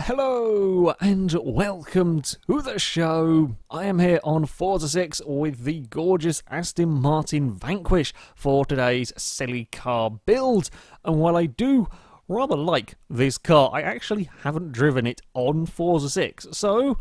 Hello and welcome to the show. I am here on Forza 6 with the gorgeous Aston Martin Vanquish for today's silly car build. And while I do rather like this car, I actually haven't driven it on Forza 6. So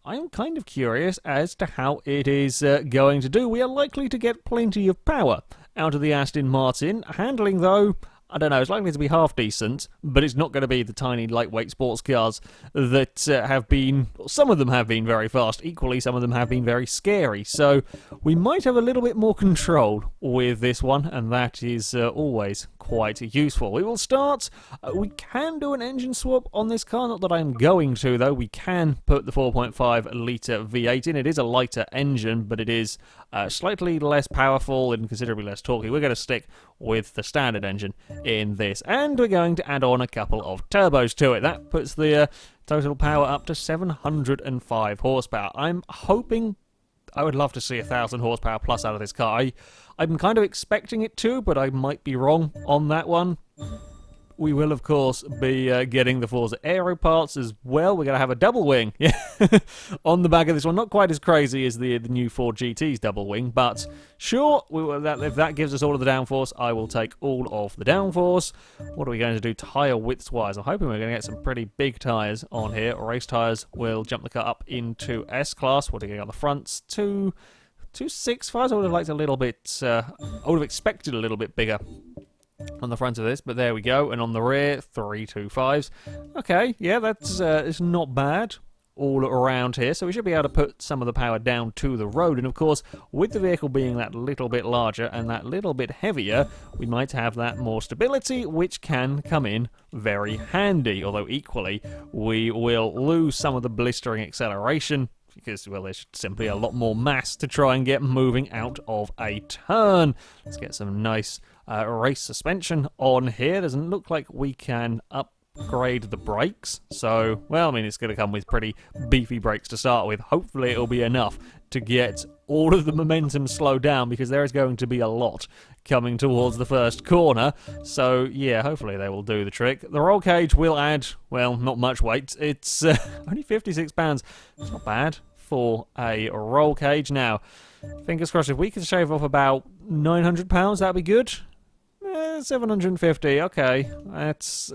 I'm kind of curious as to how it is going to do. We are likely to get plenty of power out of the Aston Martin. Handling though, I don't know, it's likely to be half decent, but it's not going to be the tiny lightweight sports cars that have been, some of them have been very fast, equally some of them have been very scary, so we might have a little bit more control with this one, and that is always quite useful. We will start, we can do an engine swap on this car, not that I'm going to though. We can put the 4.5 litre V8 in. It is a lighter engine, but it is slightly less powerful and considerably less torquey. We're going to stick with the standard engine in this, and we're going to add on a couple of turbos to it. That puts the total power up to 705 horsepower. I'm hoping, I would love to see 1,000 horsepower plus out of this car. I'm kind of expecting it to, but I might be wrong on that one. We will, of course, be getting the Forza Aero parts as well. We're going to have a double wing on the back of this one. Not quite as crazy as the new Ford GT's double wing, but sure, if that gives us all of the downforce, I will take all of the downforce. What are we going to do tyre widths-wise? I'm hoping we're going to get some pretty big tyres on here. Race tyres will jump the car up into S-Class. What are we getting on the fronts? 2.65. I would have liked a little bit, I would have expected a little bit bigger on the front of this, but there we go. And on the rear, 3.25s. Okay, yeah, that's it's not bad all around here, so we should be able to put some of the power down to the road. And of course, with the vehicle being that little bit larger and that little bit heavier, we might have that more stability, which can come in very handy, although equally we will lose some of the blistering acceleration because, well, there's simply a lot more mass to try and get moving out of a turn. Let's get some nice race suspension on here. Doesn't look like we can upgrade the brakes, so, well, I mean, it's going to come with pretty beefy brakes to start with. Hopefully it'll be enough to get all of the momentum slowed down, because there is going to be a lot coming towards the first corner. So yeah, hopefully they will do the trick. The roll cage will add, well, not much weight. It's only 56 pounds. It's not bad for a roll cage. Now, fingers crossed, if we can shave off about 900 pounds, that'd be good. 750, okay. That's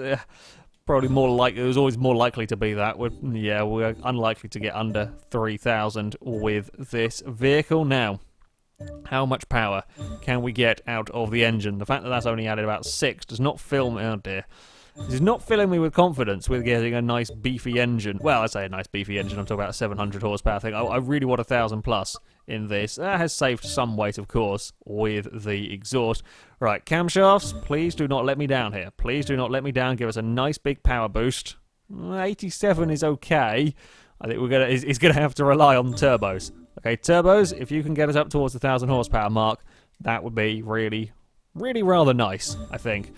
probably more likely. It was always more likely to be that. We're unlikely to get under 3,000 with this vehicle. Now, how much power can we get out of the engine? The fact that that's only added about 6 does not fill me. Oh dear. This is not filling me with confidence with getting a nice beefy engine. Well, I say a nice beefy engine, I'm talking about a 700 horsepower thing. I really want 1,000 plus in this. That has saved some weight, of course, with the exhaust. Right, camshafts, please do not let me down here. Please do not let me down. Give us a nice big power boost. 87 is okay. I think it's gonna have to rely on turbos. Okay, turbos, if you can get us up towards the 1,000 horsepower mark, that would be really, really rather nice, I think.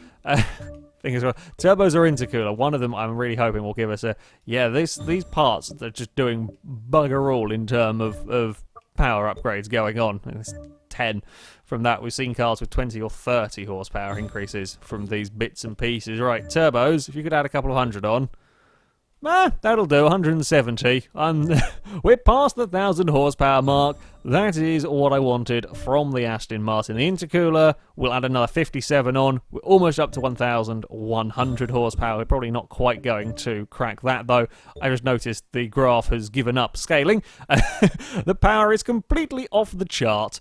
Fingers crossed. Turbos are intercooler. One of them I'm really hoping will give us a... Yeah, these parts, they're just doing bugger all in terms of power upgrades going on. It's 10 from that. We've seen cars with 20 or 30 horsepower increases from these bits and pieces. Right, turbos, if you could add a couple of hundred on. That'll do, 170. We're past the 1,000 horsepower mark. That is what I wanted from the Aston Martin. The intercooler, we'll add another 57 on. We're almost up to 1,100 horsepower. We're probably not quite going to crack that, though. I just noticed the graph has given up scaling. The power is completely off the chart.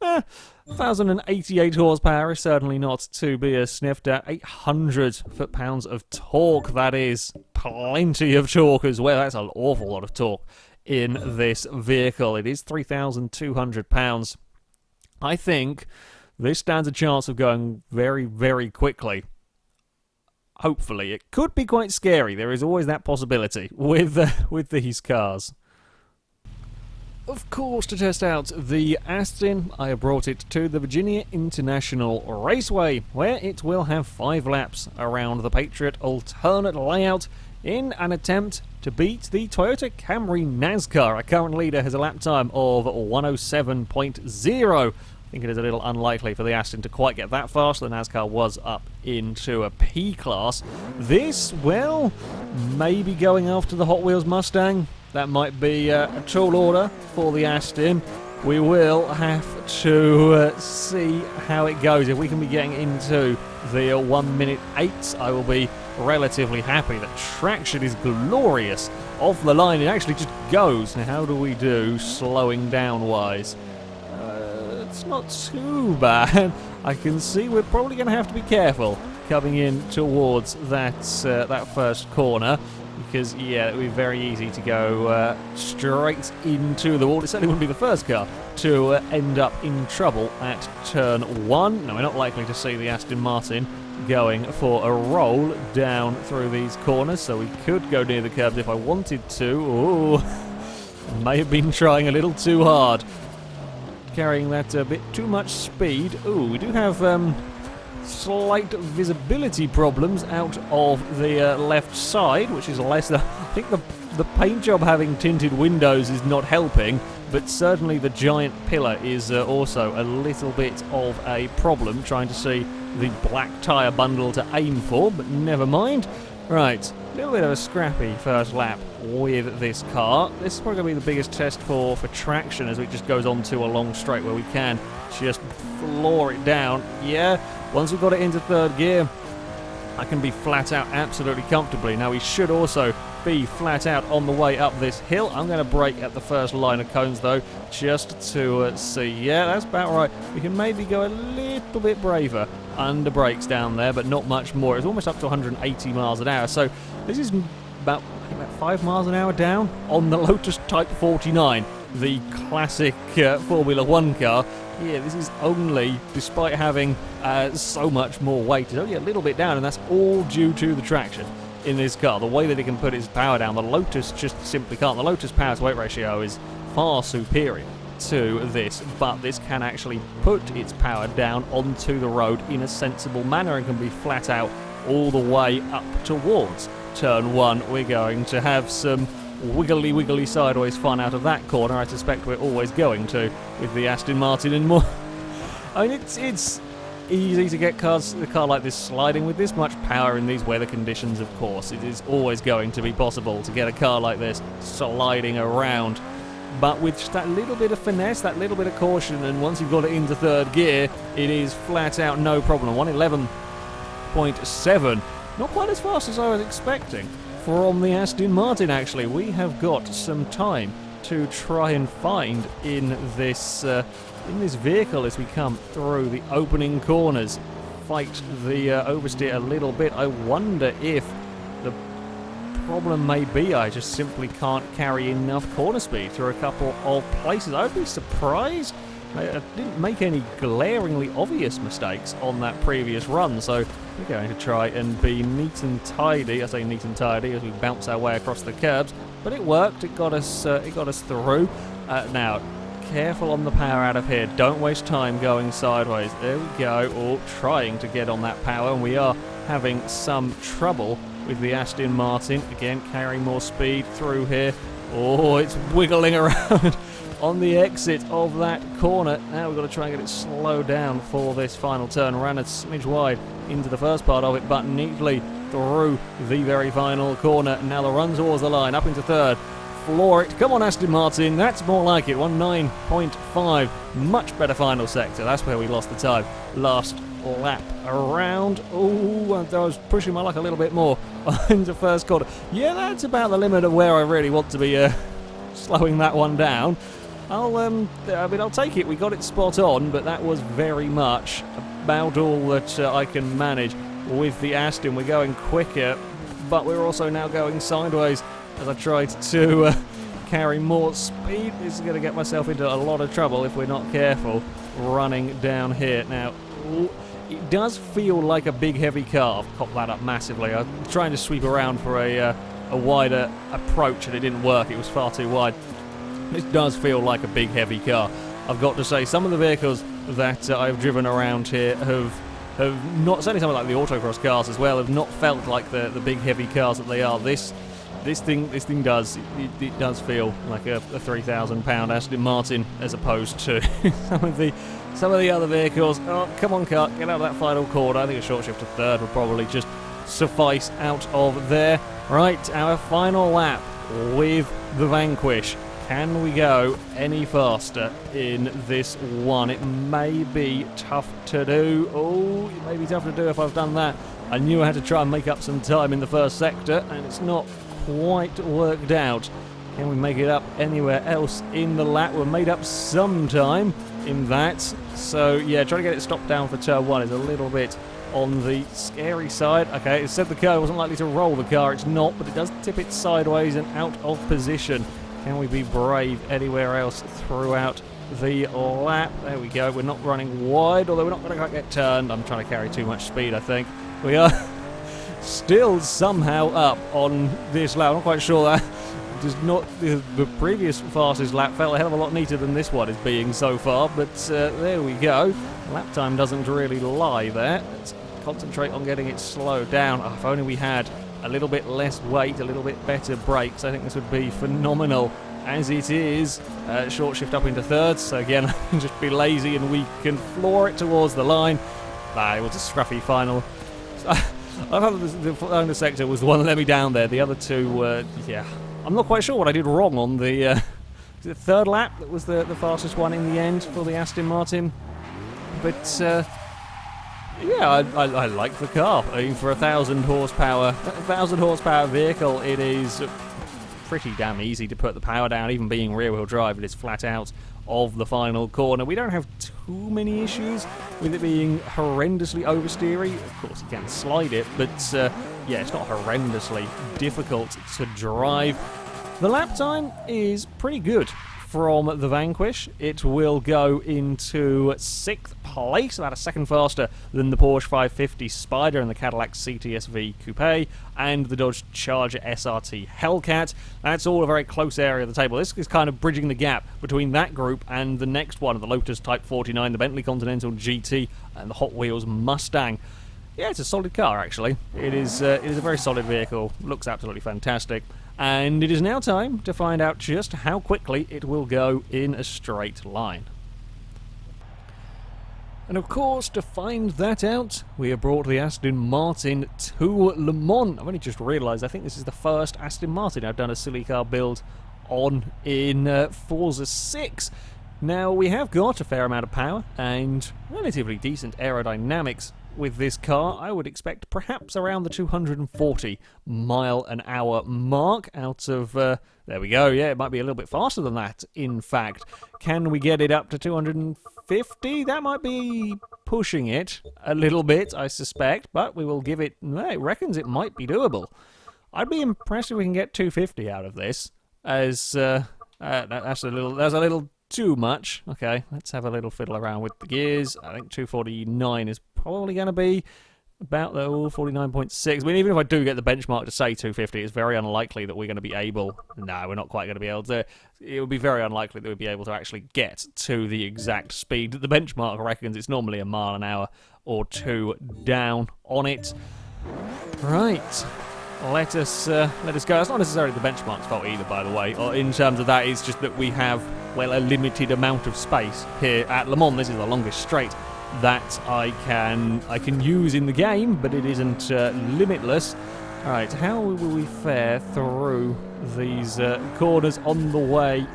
1,088 horsepower is certainly not to be sniffed at. 800 foot-pounds of torque, that is plenty of torque as well. That's an awful lot of torque in this vehicle. It is 3,200 pounds. I think this stands a chance of going very, very quickly. Hopefully. It could be quite scary. There is always that possibility with these cars. Of course, to test out the Aston, I have brought it to the Virginia International Raceway, where it will have 5 laps around the Patriot alternate layout in an attempt to beat the Toyota Camry NASCAR. Our current leader has a lap time of 107.0. I think it is a little unlikely for the Aston to quite get that fast. The NASCAR was up into a P class. This, well, maybe going after the Hot Wheels Mustang. That might be a tall order for the Aston. We will have to see how it goes. If we can be getting into the 1 minute 8, I will be relatively happy. The traction is glorious. Off the line, it actually just goes. Now, how do we do slowing down wise? It's not too bad. I can see we're probably going to have to be careful coming in towards that first corner, because yeah, it would be very easy to go straight into the wall. It certainly wouldn't be the first car to end up in trouble at turn 1. No, we're not likely to see the Aston Martin going for a roll down through these corners, so we could go near the curbs if I wanted to. Ooh, may have been trying a little too hard, carrying that a bit too much speed. Ooh, we do have slight visibility problems out of the left side, which is less than... I think the paint job having tinted windows is not helping, but certainly the giant pillar is also a little bit of a problem, trying to see the black tyre bundle to aim for, but never mind. Right, a little bit of a scrappy first lap with this car. This is probably going to be the biggest test for traction, as it just goes on to a long straight where we can just floor it down. Yeah, once we've got it into third gear, I can be flat out absolutely comfortably. Now we should also be flat out on the way up this hill. I'm going to brake at the first line of cones though, just to see. Yeah, that's about right. We can maybe go a little bit braver under brakes down there, but not much more. It's almost up to 180 miles an hour, so this is about 5 miles an hour down on the Lotus Type 49, the classic Formula 1 car. Yeah, this is only, despite having so much more weight, it's only a little bit down, and that's all due to the traction in this car. The way that it can put its power down, the Lotus just simply can't. The Lotus power to weight ratio is far superior to this, but this can actually put its power down onto the road in a sensible manner and can be flat out all the way up towards turn 1. We're going to have some wiggly sideways fun out of that corner. I suspect we're always going to with the Aston Martin and more. I mean, it's easy to get a car like this sliding with this much power in these weather conditions. Of course, it is always going to be possible to get a car like this sliding around, but with just that little bit of finesse, that little bit of caution, and once you've got it into third gear, it is flat out no problem. 111.7, not quite as fast as I was expecting from the Aston Martin. Actually, we have got some time to try and find in this vehicle as we come through the opening corners. Fight the oversteer a little bit. I wonder if the problem may be I just simply can't carry enough corner speed through a couple of places. I would be surprised. I didn't make any glaringly obvious mistakes on that previous run, so we're going to try and be neat and tidy. I say neat and tidy as we bounce our way across the curbs, but it worked. It got us through. Now, careful on the power out of here. Don't waste time going sideways. There we go. Oh, trying to get on that power, and we are having some trouble with the Aston Martin. Again, carrying more speed through here. Oh, it's wiggling around on the exit of that corner. Now we've got to try and get it slowed down for this final turn. Ran a smidge wide into the first part of it, but neatly through the very final corner. Now the run towards the line, up into third. Floor it. Come on, Aston Martin. That's more like it. 19.5. Much better final sector. That's where we lost the time last lap around. Oh, I was pushing my luck a little bit more into first corner. Yeah, that's about the limit of where I really want to be slowing that one down. I'll take it. We got it spot on, but that was very much about all that I can manage with the Aston. We're going quicker, but we're also now going sideways as I tried to carry more speed. This is going to get myself into a lot of trouble if we're not careful running down here. Now, it does feel like a big heavy car. I've copped that up massively. I'm trying to sweep around for a wider approach and it didn't work. It was far too wide. This does feel like a big heavy car. I've got to say, some of the vehicles that I've driven around here have not, certainly some of like the autocross cars as well, have not felt like the big heavy cars that they are. This this thing does it does feel like a £3,000 Aston Martin as opposed to some of the other vehicles. Oh, come on, car, get out of that final corner. I think a short shift to third would probably just suffice out of there. Right, our final lap with the Vanquish. Can we go any faster in this one? It may be tough to do. Oh, it may be tough to do if I've done that. I knew I had to try and make up some time in the first sector, and it's not quite worked out. Can we make it up anywhere else in the lap? We've made up some time in that. So, yeah, trying to get it stopped down for turn one is a little bit on the scary side. Okay, it said the car wasn't likely to roll the car. It's not, but it does tip it sideways and out of position. Can we be brave anywhere else throughout the lap? There we go. We're not running wide, although we're not going to get turned. I'm trying to carry too much speed, I think. We are still somehow up on this lap. I'm not quite sure that does not. The previous fastest lap felt a hell of a lot neater than this one is being so far, but there we go. Lap time doesn't really lie there. Let's concentrate on getting it slowed down. Oh, if only we had a little bit less weight, a little bit better brakes, I think this would be phenomenal. As it is, short shift up into thirds, so again, I can just be lazy and we can floor it towards the line. It was a scruffy final. I thought the final sector was the one that let me down there. The other two, yeah, I'm not quite sure what I did wrong on the third lap. That was the fastest one in the end for the Aston Martin. But yeah, I like the car. I mean, for a 1,000 horsepower vehicle, it is pretty damn easy to put the power down. Even being rear-wheel drive, it is flat out of the final corner. We don't have too many issues with it being horrendously oversteery. Of course, you can slide it, but yeah, it's not horrendously difficult to drive. The lap time is pretty good from the Vanquish. It will go into 6th place, about a second faster than the Porsche 550 Spider and the Cadillac CTS-V Coupe and the Dodge Charger SRT Hellcat. That's all a very close area of the table. This is kind of bridging the gap between that group and the next one, the Lotus Type 49, the Bentley Continental GT and the Hot Wheels Mustang. Yeah, it's a solid car, actually. It is a very solid vehicle. Looks absolutely fantastic. And it is now time to find out just how quickly it will go in a straight line. And of course, to find that out, we have brought the Aston Martin to Le Mans. I've only just realised, I think this is the first Aston Martin I've done a silly car build on in Forza 6. Now, we have got a fair amount of power and relatively decent aerodynamics with this car. I would expect perhaps around the 240 mile an hour mark out of, there we go, yeah, it might be a little bit faster than that, in fact. Can we get it up to 250? That might be pushing it a little bit, I suspect, but we will give it, it reckons it might be doable. I'd be impressed if we can get 250 out of this, as, that's a little too much. Okay, let's have a little fiddle around with the gears. I think 249 is probably going to be about the 49.6. I mean, even if I do get the benchmark to say 250, it's very unlikely that we're going to be able... No, we're not quite going to be able to... It would be very unlikely that we'd be able to actually get to the exact speed that the benchmark reckons. It's normally a mile an hour or two down on it. Right. Let us go. That's not necessarily the benchmark's fault either, by the way. Or in terms of that, it's just that we have, well, a limited amount of space here at Le Mans. This is the longest straight that I can use in the game, but it isn't limitless. All right, how will we fare through these corners on the way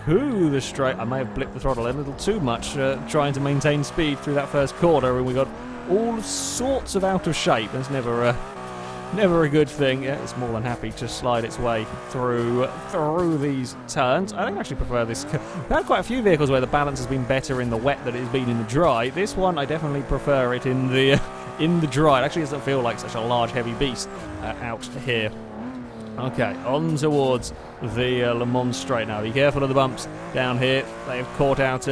to the straight? I may have blipped the throttle a little too much trying to maintain speed through that first corner, and we got all sorts of out of shape. That's never a good thing. Yeah, it's more than happy to slide its way through these turns. I think I actually prefer this. We've had quite a few vehicles where the balance has been better in the wet than it has been in the dry. This one, I definitely prefer it in the dry. It actually doesn't feel like such a large, heavy beast out here. Okay, on towards the Le Mans straight now. Be careful of the bumps down here. They have caught out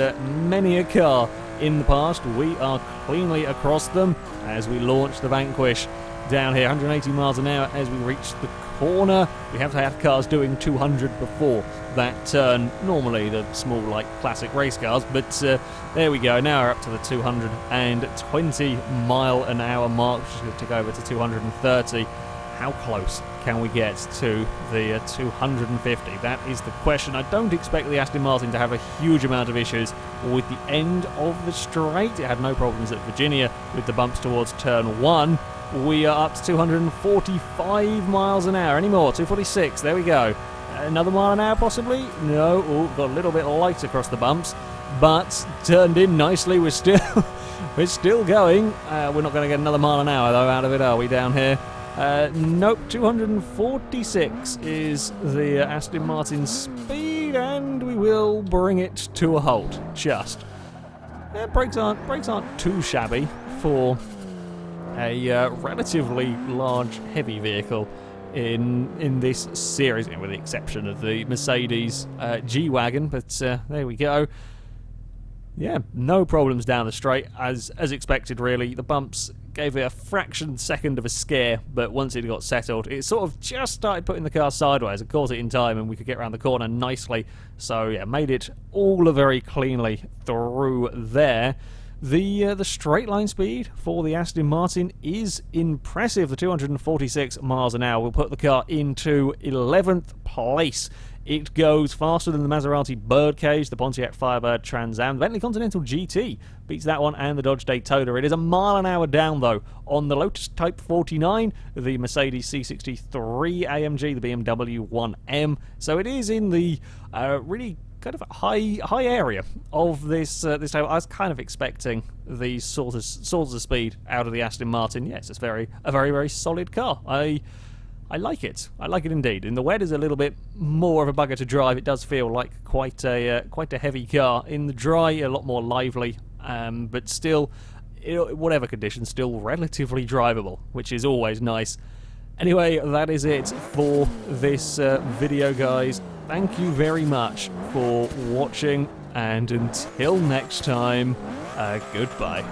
many a car in the past. We are cleanly across them as we launch the Vanquish down here, 180 miles an hour as we reach the corner. We have to have cars doing 200 before that turn. Normally the small, like, classic race cars, but there we go. Now we're up to the 220 mile an hour mark, which is going to take over to 230. How close can we get to the 250? That is the question. I don't expect the Aston Martin to have a huge amount of issues with the end of the straight. It had no problems at Virginia with the bumps towards turn 1. We are up to 245 miles an hour. Any more? 246. There we go. Another mile an hour possibly? No. Oh, got a little bit light across the bumps, but turned in nicely. We're still going. We're not going to get another mile an hour though out of it, are we, down here? Nope. 246 is the Aston Martin speed, and we will bring it to a halt. Just. Brakes aren't too shabby for a relatively large, heavy vehicle in this series, with the exception of the Mercedes G-Wagon, but there we go. Yeah, no problems down the straight, as expected really. The bumps gave it a fraction second of a scare, but once it got settled, it sort of just started putting the car sideways and caught it in time, and we could get around the corner nicely. So yeah, made it all very cleanly through there. The straight line speed for the Aston Martin is impressive. The 246 miles an hour will put the car into 11th place. It goes faster than the Maserati Birdcage, the Pontiac Firebird Trans Am, the Bentley Continental GT beats that one, and the Dodge Daytona. It is a mile an hour down though on the Lotus Type 49, the Mercedes C63 AMG, the BMW 1M. So it is in the really kind of high area of this table. I was kind of expecting these sorts of speed out of the Aston Martin. Yes, it's a very solid car. I like it. I like it indeed. In the wet, is a little bit more of a bugger to drive. It does feel like quite a heavy car. In the dry, a lot more lively, but still, whatever conditions, still relatively drivable, which is always nice. Anyway, that is it for this video, guys. Thank you very much for watching, and until next time, goodbye.